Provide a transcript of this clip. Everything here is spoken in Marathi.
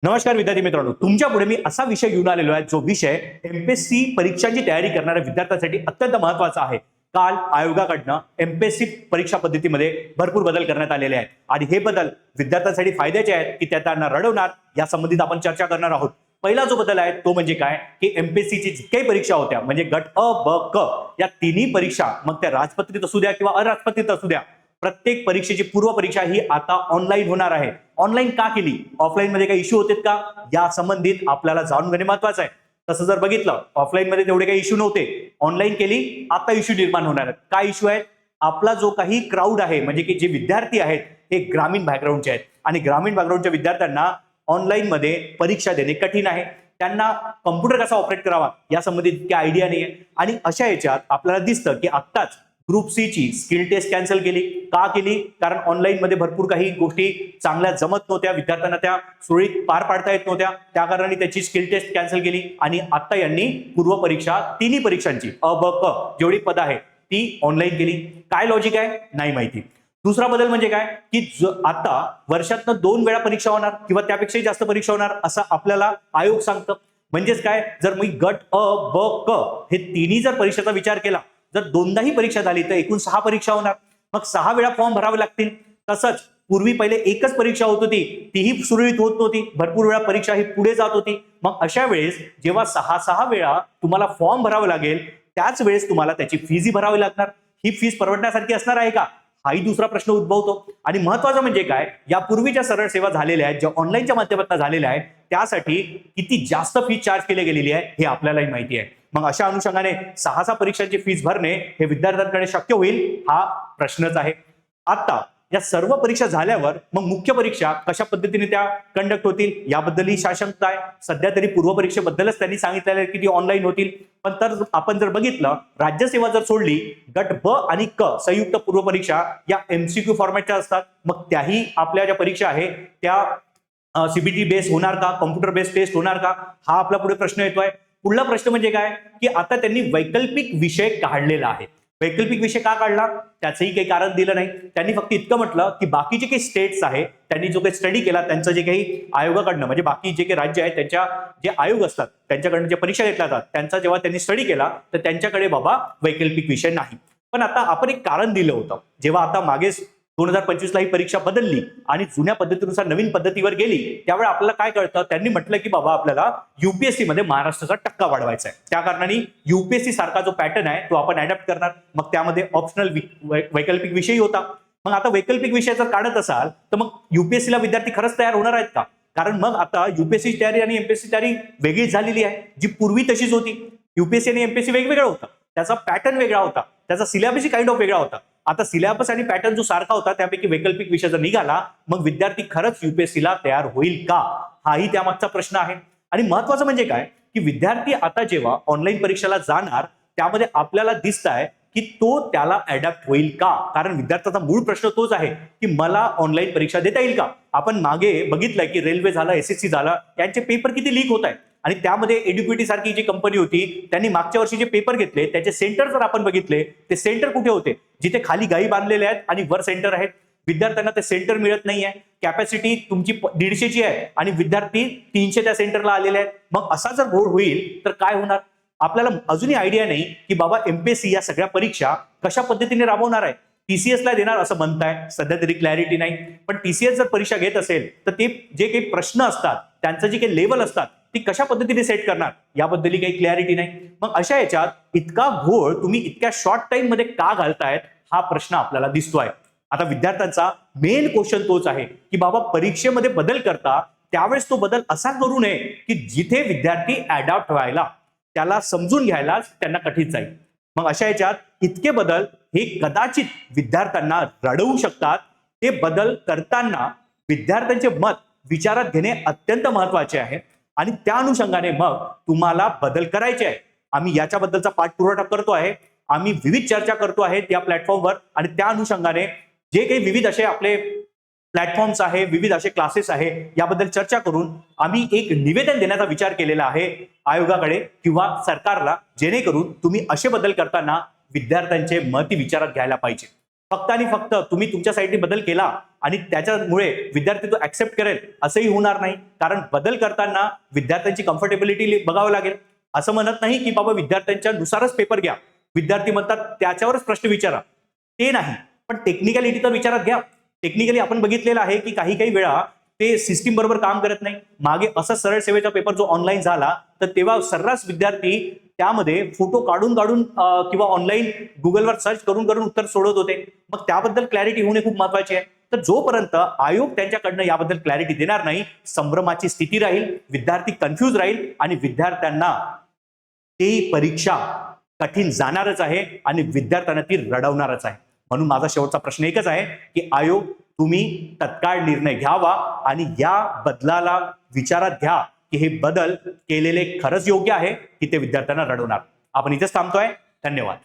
नमस्कार विद्यार्थी मित्रांनो, तुमच्या पुढे मी असा विषय घेऊन आलेलो आहे जो विषय एमपीएससी परीक्षांची तयारी करणाऱ्या विद्यार्थ्यांसाठी अत्यंत महत्त्वाचा आहे। काल आयोगाकडनं एमपीएससी परीक्षा पद्धतीमध्ये भरपूर बदल करण्यात आलेले आहेत आणि हे बदल विद्यार्थ्यांसाठी फायद्याचे आहेत की त्या त्यांना रडवणार या संबंधित आपण चर्चा करणार आहोत। पहिला जो बदल आहे तो म्हणजे काय की एमपीएससीची जितक्याही परीक्षा होत्या म्हणजे गट अ ब क या तिन्ही परीक्षा मग त्या राजपत्रित असू द्या किंवा अराजपत्रित असू द्या, प्रत्येक परीक्षेची पूर्व परीक्षा ही आता ऑनलाईन होणार आहे। ऑनलाईन का केली, ऑफलाईन मध्ये काही इश्यू होते का या संबंधित आपल्याला जाणून घेणे महत्वाचं आहे। तसं जर बघितलं ऑफलाईन मध्ये तेवढे काही इश्यू नव्हते, ऑनलाईन केली आता इश्यू निर्माण होणार आहेत। काय इश्यू आहेत? आपला जो काही क्राऊड आहे म्हणजे की जे विद्यार्थी आहेत हे ग्रामीण बॅकग्राऊंडचे आहेत आणि ग्रामीण बॅकग्राऊंडच्या विद्यार्थ्यांना ऑनलाईन मध्ये परीक्षा देणे कठीण आहे। त्यांना कॉम्प्युटर कसा ऑपरेट करावा या संबंधित इतकी आयडिया नाही आहे आणि अशा याच्यात आपल्याला दिसतं की आत्ताच ग्रुप सी ची स्किल टेस्ट कॅन्सल केली। का केली? कारण ऑनलाईन मध्ये भरपूर काही गोष्टी चांगल्या जमत नव्हत्या, विद्यार्थ्यांना त्या सुरळीत पार पाडता येत नव्हत्या, त्या कारणाने त्याची स्किल टेस्ट कॅन्सल केली आणि आता यांनी पूर्व परीक्षा तिन्ही परीक्षांची अ ब क जेवढी पद आहे ती ऑनलाईन केली। काय लॉजिक आहे नाही माहिती। दुसरा बदल म्हणजे काय की आता वर्षातनं 2 वेळा परीक्षा होणार किंवा त्यापेक्षाही जास्त परीक्षा होणार असं आपल्याला आयोग सांगतं। म्हणजेच काय, जर मी गट अ ब क हे तिन्ही जर परीक्षेचा विचार केला, जर दोनदाही परीक्षा झाली तर एकूण 6 परीक्षा होणार, मग 6 वेळा फॉर्म भरावे लागतील। तसंच पूर्वी पहिले एकच परीक्षा होत होती, तीही सुरळीत होत नव्हती, भरपूर वेळा परीक्षा ही पुढे जात होती। मग अशा वेळेस जेव्हा 6 वेळा तुम्हाला फॉर्म भरावे लागेल त्याच वेळेस तुम्हाला त्याची फीजही भरावी लागणार। ही फीस परवडण्यासारखी असणार आहे का, हाही दुसरा प्रश्न उद्भवतो। आणि महत्वाचं म्हणजे काय, यापूर्वीच्या सरळ सेवा झालेल्या आहेत ज्या ऑनलाईनच्या माध्यमातून झालेल्या आहेत त्यासाठी किती जास्त फीस चार्ज केली गेलेली आहे हे आपल्यालाही माहिती आहे। मग अशा अनुषंगाने 6 परीक्षांची फीस भरणे हे विद्यार्थ्यांकडे शक्य होईल हा प्रश्नच आहे। आता या सर्व परीक्षा झाल्यावर मग मुख्य परीक्षा कशा पद्धतीने त्या कंडक्ट होतील याबद्दलही साशंकता आहे। सध्या तरी पूर्व परीक्षेबद्दलच त्यांनी सांगितलेलं आहे की ती ऑनलाईन होतील, पण तर आपण जर बघितलं राज्यसेवा जर सोडली, गट ब आणि क संयुक्त पूर्व परीक्षा या एमसीक्यू फॉर्मॅटच्या असतात, मग त्याही आपल्या ज्या परीक्षा आहे त्या सीबीटी बेस होणार का, कॉम्प्युटर बेस्ड टेस्ट होणार का, हा आपला पुढे प्रश्न येतोय। पुढला प्रश्न म्हणजे काय की आता त्यांनी वैकल्पिक विषय काढलेला आहे। वैकल्पिक विषय का काढला त्याचंही काही कारण दिलं नाही, त्यांनी फक्त इतकं म्हटलं की बाकीचे काही स्टेट्स आहे त्यांनी जो काही स्टडी केला त्यांचं जे काही आयोगाकडनं म्हणजे बाकी जे काही राज्य आहे त्यांच्या जे आयोग असतात त्यांच्याकडनं जे परीक्षा घेतल्या जातात त्यांचा जेव्हा त्यांनी स्टडी केला तर त्यांच्याकडे बाबा वैकल्पिक विषय नाही। पण आता आपण एक कारण दिलं होतं, जेव्हा आता मागे 2025 ला ही परीक्षा बदलली आणि जुन्या पद्धतीनुसार नवीन पद्धतीवर गेली त्यावेळी आपल्याला काय कळतं, त्यांनी म्हटलं की बाबा आपल्याला युपीएससी मध्ये महाराष्ट्राचा टक्का वाढवायचा आहे, त्या कारणाने युपीएससी सारखा जो पॅटर्न आहे तो आपण अडॅप्ट करणार। मग त्यामध्ये ऑप्शनल वैकल्पिक विषयही होता। मग आता वैकल्पिक विषय जर काढत असाल तर मग युपीएससीला विद्यार्थी खरंच तयार होणार आहेत का? कारण मग आता युपीएससी तयारी आणि एमपीएससी तयारी वेगळीच झालेली आहे, जी पूर्वी तशीच होती। युपीएससी आणि एमपीएससी वेगवेगळं होतं, त्याचा पॅटर्न वेगळा होता, त्याचा सिलेबसही काइंड ऑफ वेगळा होता। आता सिलेबस आणि पॅटर्न जो सारखा होता त्यापैकी वैकल्पिक विषय जर निघाला मग विद्यार्थी खरंच युपीएससीला तयार होईल का, हाही त्यामागचा प्रश्न आहे। आणि महत्वाचं म्हणजे काय की विद्यार्थी आता जेव्हा ऑनलाईन परीक्षेला जाणार त्यामध्ये आपल्याला दिसत आहे की तो त्याला अडॅप्ट होईल का, कारण विद्यार्थ्याचा मूळ प्रश्न तोच आहे की मला ऑनलाईन परीक्षा देता येईल का। आपण मागे बघितलंय की रेल्वे झालं, एसएससी झालं, यांचे पेपर किती लीक होत आहेत आणि त्यामध्ये एड्युकेटी सारखी जी कंपनी होती त्यांनी मागच्या वर्षी जे पेपर घेतले त्याचे सेंटर जर आपण बघितले ते सेंटर कुठे होते, जिथे खाली गाई बांधलेले आहेत आणि वर सेंटर आहेत। विद्यार्थ्यांना ते सेंटर मिळत नाहीये, कॅपॅसिटी तुमची 150ची आहे आणि विद्यार्थी 300 त्या सेंटरला आलेले आहेत। मग असा जर घोळ होईल तर काय होणार, आपल्याला अजूनही आयडिया नाही की बाबा एमपीएससी या सगळ्या परीक्षा कशा पद्धतीने राबवणार आहे। टीसीएस ला देणार असं म्हणताय, सध्या तरी क्लॅरिटी नाही, पण टीसीएस जर परीक्षा घेत असेल तर ते जे काही प्रश्न असतात त्यांचं जे काही लेवल असतात ती कशा पद्धतीने सेट करणार याबद्दलही काही क्लॅरिटी नाही। मग अशा याच्यात इतका घोळ तुम्ही इतक्या शॉर्ट टाइम मध्ये का घालतायत हा प्रश्न आपल्याला दिसतोय। आता विद्यार्थ्यांचा मेन क्वेश्चन तोच आहे की बाबा परीक्षेमध्ये बदल करता त्यावेळेस तो बदल असा करू नये की जिथे विद्यार्थी अडॅप्ट व्हायला त्याला समजून घ्यायलाच त्यांना कठीण जाईल। मग अशा याच्यात इतके बदल हे कदाचित विद्यार्थ्यांना रडवू शकतात। ते बदल करताना विद्यार्थ्यांचे मत विचारात घेणे अत्यंत महत्वाचे आहे आणि त्या अनुषंगाने मग तुम्हाला बदल करायचे आहे। आम्ही याच्याबद्दलचा पाठपुरावा करतो आहे, आम्ही विविध चर्चा करतो आहे त्या प्लॅटफॉर्मवर आणि त्या अनुषंगाने जे काही विविध असे आपले प्लॅटफॉर्म्स आहे, विविध असे क्लासेस आहे, याबद्दल चर्चा करून आम्ही एक निवेदन देण्याचा विचार केलेला आहे आयोगाकडे किंवा सरकारला, जेणेकरून तुम्ही असे बदल करताना विद्यार्थ्यांचे मत विचारात घ्यायला पाहिजे। फक्त आणि फक्त तुम्ही तुमच्या साईडने बदल केला आणि त्याच्यामुळे विद्यार्थी तो ऍक्सेप्ट करेल असंही होणार नाही. कारण बदल करताना विद्यार्थ्यांची कम्फर्टेबिलिटी बघावं लागेल. असं म्हणत नाही की बाबा विद्यार्थ्यांच्या नुसारच पेपर घ्या, विद्यार्थी म्हणतात त्याच्यावरच प्रश्न विचारा, ते नाही. पण टेक्निकॅलिटी तर विचारात घ्या. टेक्निकली आपण बघितलेलं आहे की काही काही वेळा ते सिस्टीम बरोबर काम करत नाही. मागे असा सरळ सेवेचा पेपर जो ऑनलाईन झाला तर तेव्हा सर्रास विद्यार्थी त्यामध्ये फोटो काढून काढून किंवा ऑनलाईन गुगलवर सर्च करून करून उत्तर सोडत होते. मग त्याबद्दल क्लॅरिटी होणे खूप महत्वाची आहे. तर जोपर्यंत आयोग त्यांच्याकडनं याबद्दल क्लॅरिटी देणार नाही, संभ्रमाची स्थिती राहील, विद्यार्थी कन्फ्यूज राहील आणि विद्यार्थ्यांना ती परीक्षा कठीण जाणारच आहे आणि विद्यार्थ्यांना ती रडवणारच आहे. म्हणून माझा शेवटचा प्रश्न एकच आहे की आयोग तुम्ही तत्काळ निर्णय घ्यावा आणि या बदलाला विचारात घ्या की हे बदल केलेले खरंच योग्य आहे की ते विद्यार्थ्यांना रडवणार. आपण इथेच थांबतोय. धन्यवाद.